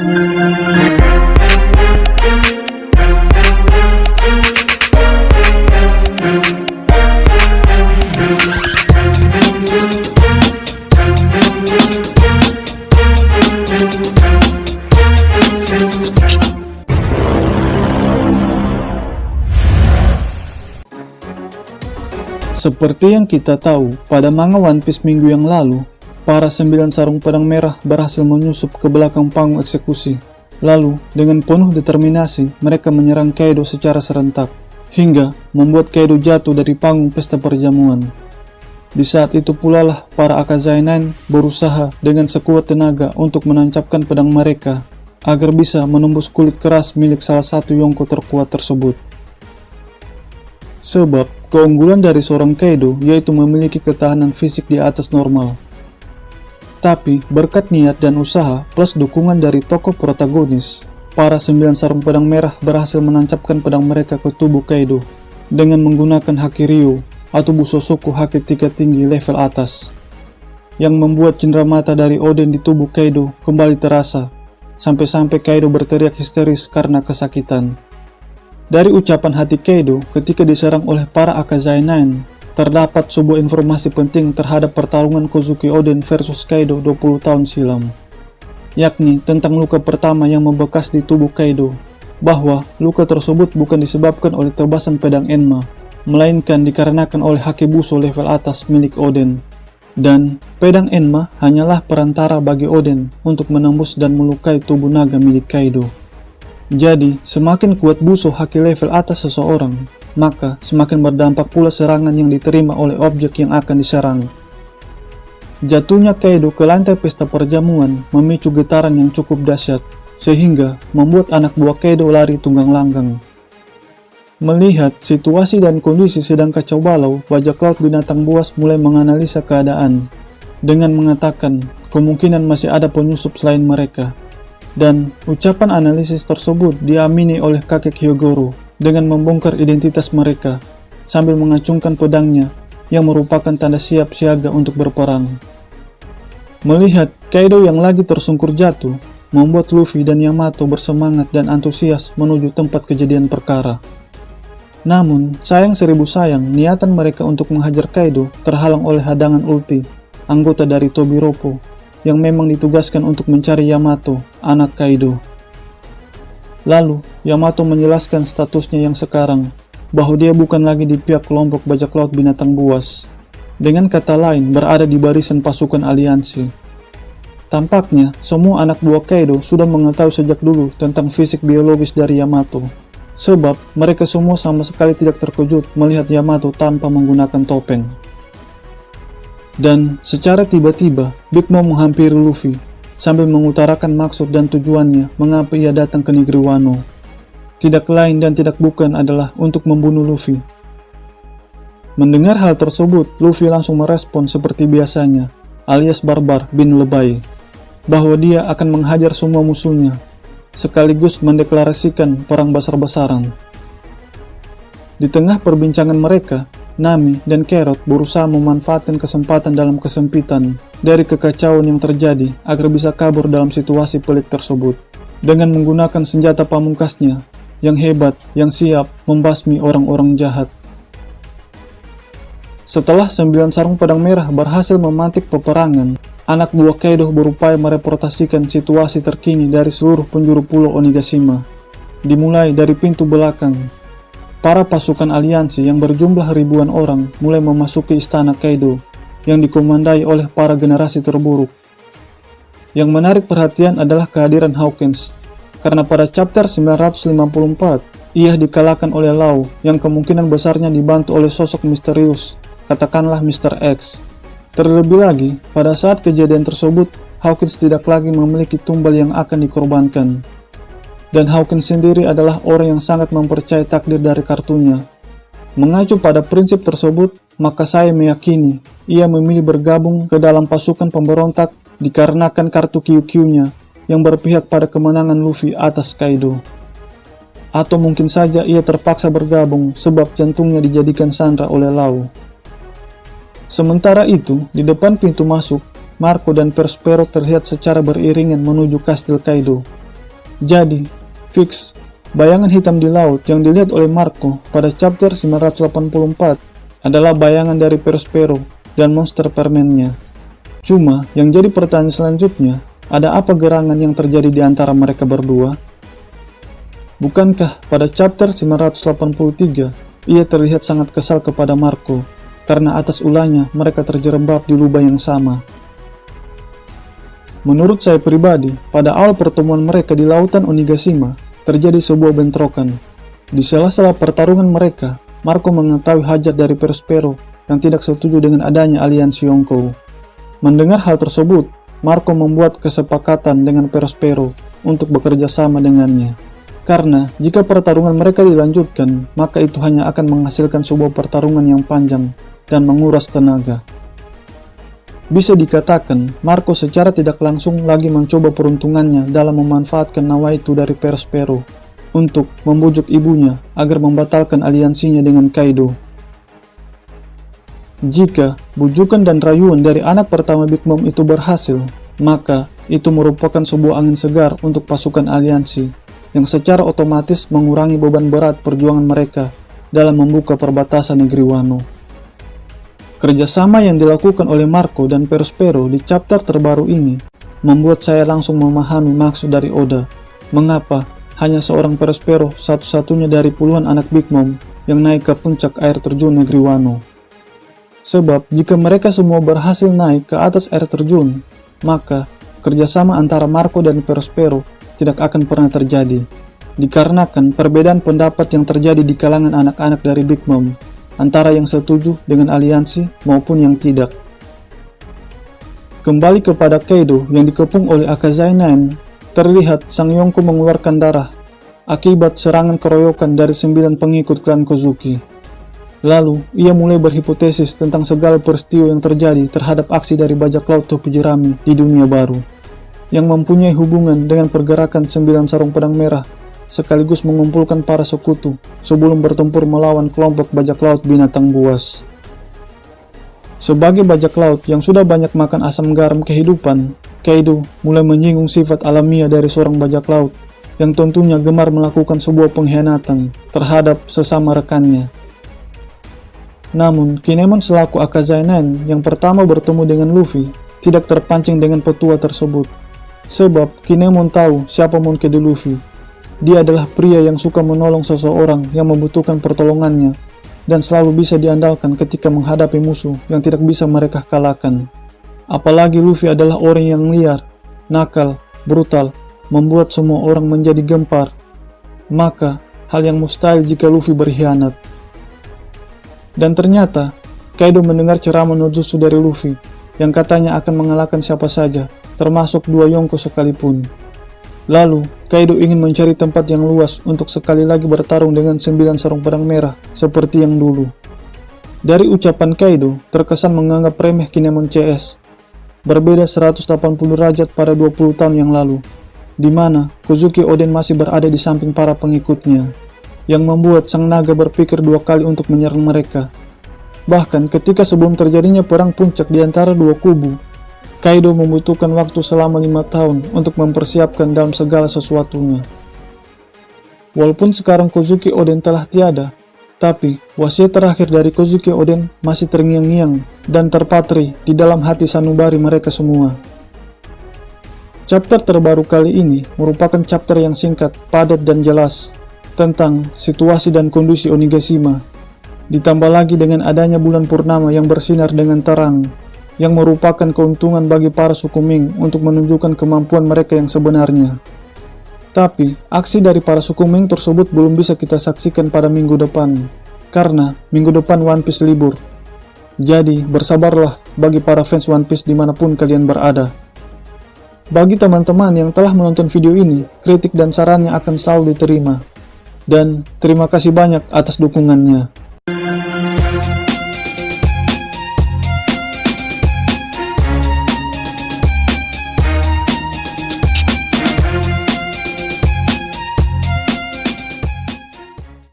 Seperti yang kita tahu, pada manga One Piece minggu yang lalu, para 9 sarung pedang merah berhasil menyusup ke belakang panggung eksekusi. Lalu, dengan penuh determinasi, mereka menyerang Kaido secara serentak, hingga membuat Kaido jatuh dari panggung pesta perjamuan. Di saat itu pula lah para Akazai Nine berusaha dengan sekuat tenaga untuk menancapkan pedang mereka, agar bisa menembus kulit keras milik salah satu Yonko terkuat tersebut. Sebab, keunggulan dari seorang Kaido yaitu memiliki ketahanan fisik di atas normal. Tapi, berkat niat dan usaha plus dukungan dari tokoh protagonis, para 9 sarung pedang merah berhasil menancapkan pedang mereka ke tubuh Kaido dengan menggunakan Haki Ryu atau Busosoku Haki tingkat tinggi level atas, yang membuat cindera mata dari Oden di tubuh Kaido kembali terasa, sampai-sampai Kaido berteriak histeris karena kesakitan. Dari ucapan hati Kaido ketika diserang oleh para Akazai Nine, terdapat sebuah informasi penting terhadap pertarungan Kozuki Oden versus Kaido 20 tahun silam, yakni tentang luka pertama yang membekas di tubuh Kaido, bahwa luka tersebut bukan disebabkan oleh tebasan pedang Enma, melainkan dikarenakan oleh Haki Buso level atas milik Oden. Dan pedang Enma hanyalah perantara bagi Oden untuk menembus dan melukai tubuh naga milik Kaido. Jadi, semakin kuat Buso Haki level atas seseorang, maka semakin berdampak pula serangan yang diterima oleh objek yang akan diserang. Jatuhnya Kaido ke lantai pesta perjamuan memicu getaran yang cukup dahsyat, sehingga membuat anak buah Kaido lari tunggang langgang. Melihat situasi dan kondisi sedang kacau balau, bajak laut binatang buas mulai menganalisa keadaan, dengan mengatakan kemungkinan masih ada penyusup selain mereka. Dan ucapan analisis tersebut diamini oleh kakek Hyogoro dengan membongkar identitas mereka sambil mengacungkan pedangnya yang merupakan tanda siap siaga untuk berperang. Melihat Kaido yang lagi tersungkur jatuh, membuat Luffy dan Yamato bersemangat dan antusias menuju tempat kejadian perkara. Namun, sayang seribu sayang, niatan mereka untuk menghajar Kaido terhalang oleh hadangan ulti anggota dari Tobiropo yang memang ditugaskan untuk mencari Yamato, anak Kaido. Lalu, Yamato menjelaskan statusnya yang sekarang, bahwa dia bukan lagi di pihak kelompok bajak laut binatang buas. Dengan kata lain, berada di barisan pasukan aliansi. Tampaknya, semua anak buah Kaido sudah mengetahui sejak dulu tentang fisik biologis dari Yamato. Sebab, mereka semua sama sekali tidak terkejut melihat Yamato tanpa menggunakan topeng. Dan secara tiba-tiba, Big Mom menghampiri Luffy sambil mengutarakan maksud dan tujuannya mengapa ia datang ke negeri Wano. Tidak lain dan tidak bukan adalah untuk membunuh Luffy. Mendengar hal tersebut, Luffy langsung merespon seperti biasanya, alias barbar bin lebay, bahwa dia akan menghajar semua musuhnya, sekaligus mendeklarasikan perang besar-besaran. Di tengah perbincangan mereka, Nami dan Carrot berusaha memanfaatkan kesempatan dalam kesempitan dari kekacauan yang terjadi agar bisa kabur dalam situasi pelik tersebut dengan menggunakan senjata pamungkasnya yang hebat yang siap membasmi orang-orang jahat. Setelah 9 sarung pedang merah berhasil memantik peperangan, anak buah Kaido berupaya mereportasikan situasi terkini dari seluruh penjuru pulau Onigashima, dimulai dari pintu belakang. Para pasukan aliansi yang berjumlah ribuan orang mulai memasuki istana Kaido yang dikomandai oleh para generasi terburuk. Yang menarik perhatian adalah kehadiran Hawkins, karena pada chapter 954, ia dikalahkan oleh Law yang kemungkinan besarnya dibantu oleh sosok misterius, katakanlah Mr. X. Terlebih lagi, pada saat kejadian tersebut, Hawkins tidak lagi memiliki tumbal yang akan dikorbankan. Dan Hawkins sendiri adalah orang yang sangat mempercayai takdir dari kartunya. Mengacu pada prinsip tersebut, maka saya meyakini ia memilih bergabung ke dalam pasukan pemberontak dikarenakan kartu QQ-nya yang berpihak pada kemenangan Luffy atas Kaido. Atau mungkin saja ia terpaksa bergabung sebab jantungnya dijadikan sandra oleh Law. Sementara itu, di depan pintu masuk, Marco dan Perspero terlihat secara beriringan menuju kastil Kaido, Jadi, fix, bayangan hitam di laut yang dilihat oleh Marco pada chapter 984 adalah bayangan dari Perospero dan monster permennya. Cuma, yang jadi pertanyaan selanjutnya, ada apa gerangan yang terjadi di antara mereka berdua? Bukankah pada chapter 983, ia terlihat sangat kesal kepada Marco, karena atas ulahnya mereka terjerembab di lubang yang sama. Menurut saya pribadi, pada awal pertemuan mereka di lautan Onigashima, terjadi sebuah bentrokan. Di sela-sela pertarungan mereka, Marco mengetahui hajat dari Perospero yang tidak setuju dengan adanya aliansi Yonkou. Mendengar hal tersebut, Marco membuat kesepakatan dengan Perospero untuk bekerja sama dengannya. Karena jika pertarungan mereka dilanjutkan, maka itu hanya akan menghasilkan sebuah pertarungan yang panjang dan menguras tenaga. Bisa dikatakan, Marco secara tidak langsung lagi mencoba peruntungannya dalam memanfaatkan nawa itu dari Perospero untuk membujuk ibunya agar membatalkan aliansinya dengan Kaido. Jika bujukan dan rayuan dari anak pertama Big Mom itu berhasil, maka itu merupakan sebuah angin segar untuk pasukan aliansi yang secara otomatis mengurangi beban berat perjuangan mereka dalam membuka perbatasan negeri Wano. Kerjasama yang dilakukan oleh Marco dan Perospero di chapter terbaru ini membuat saya langsung memahami maksud dari Oda, mengapa hanya seorang Perospero satu-satunya dari puluhan anak Big Mom yang naik ke puncak air terjun negeri Wano. Sebab jika mereka semua berhasil naik ke atas air terjun, maka kerjasama antara Marco dan Perospero tidak akan pernah terjadi, dikarenakan perbedaan pendapat yang terjadi di kalangan anak-anak dari Big Mom, antara yang setuju dengan aliansi maupun yang tidak. Kembali kepada Kaido yang dikepung oleh Akazai Nine, terlihat Sang Yonko mengeluarkan darah akibat serangan keroyokan dari 9 pengikut klan Kozuki. Lalu, ia mulai berhipotesis tentang segala peristiwa yang terjadi terhadap aksi dari bajak laut topi jerami di dunia baru, yang mempunyai hubungan dengan pergerakan 9 sarung pedang merah, sekaligus mengumpulkan para sekutu sebelum bertempur melawan kelompok bajak laut binatang buas. Sebagai bajak laut yang sudah banyak makan asam garam kehidupan, Kaido mulai menyinggung sifat alamiah dari seorang bajak laut yang tentunya gemar melakukan sebuah pengkhianatan terhadap sesama rekannya. Namun, Kinemon selaku Akazai Nine yang pertama bertemu dengan Luffy tidak terpancing dengan petua tersebut, sebab Kinemon tahu siapa Monkey D. Luffy. Dia adalah pria yang suka menolong seseorang yang membutuhkan pertolongannya dan selalu bisa diandalkan ketika menghadapi musuh yang tidak bisa mereka kalahkan. Apalagi Luffy adalah orang yang liar, nakal, brutal, membuat semua orang menjadi gempar. Maka, hal yang mustahil jika Luffy berkhianat. Dan ternyata, Kaido mendengar ceramah no jutsu dari Luffy yang katanya akan mengalahkan siapa saja, termasuk 2 Yonko sekalipun. Lalu, Kaido ingin mencari tempat yang luas untuk sekali lagi bertarung dengan 9 sarung pedang merah seperti yang dulu. Dari ucapan Kaido, terkesan menganggap remeh Kinemon CS. Berbeda 180 derajat pada 20 tahun yang lalu, di mana Kozuki Oden masih berada di samping para pengikutnya, yang membuat sang naga berpikir 2 kali untuk menyerang mereka. Bahkan ketika sebelum terjadinya perang puncak di antara 2 kubu, Kaido membutuhkan waktu selama 5 tahun untuk mempersiapkan dalam segala sesuatunya. Walaupun sekarang Kozuki Oden telah tiada, tapi wasiat terakhir dari Kozuki Oden masih terngiang-ngiang dan terpatri di dalam hati sanubari mereka semua. Chapter terbaru kali ini merupakan chapter yang singkat, padat dan jelas tentang situasi dan kondisi Onigashima. Ditambah lagi dengan adanya bulan purnama yang bersinar dengan terang, yang merupakan keuntungan bagi para suku Ming untuk menunjukkan kemampuan mereka yang sebenarnya. Tapi, aksi dari para suku Ming tersebut belum bisa kita saksikan pada minggu depan, karena minggu depan One Piece libur. Jadi, bersabarlah bagi para fans One Piece dimanapun kalian berada. Bagi teman-teman yang telah menonton video ini, kritik dan sarannya akan selalu diterima. Dan terima kasih banyak atas dukungannya.